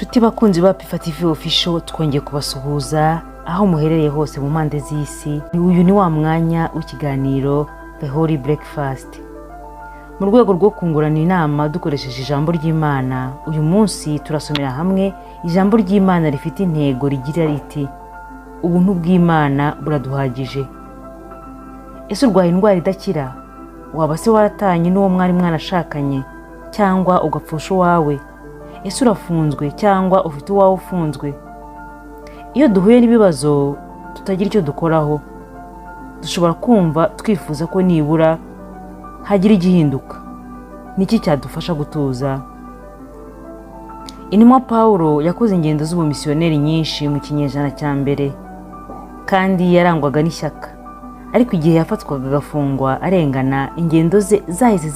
Nshuti bakunzi ba Pifa TV Official, twongeye kubasuhuza aho muherereye hose mu mpande z'isi. Uyu ni wa mwanya w'ikiganiro The Holy Breakfast. Mu rwego rwo kungurana inama dukoresheje ijambo ry'Imana, uyu munsi turasomera hamwe ijambo ry'Imana rifite intego rigira riti: ubuntu bw'Imana buraduhagije. Ese urwaye indwara idakira? Waba se waratanye n'uwo mwari mwanashakanye cyangwa ugapfusha uwawe? Ese urafunzwe cyangwa ufite uwawe ufunzwe? Iyo duhuye n'ibibazo tutagira icyo dukoraho, dushobora kumva twifuza ko nibura hagira igihinduka. Niki cyadufasha gutuza? Intumwa Pawulo yakoze ingendo z'ubumisiyoneri nyinshi mu kinyejana cya mbere, kandi yarangwaga n'ishyaka. Ariko igihe yafatwaga agafungwa arengana, ingendo ze zahise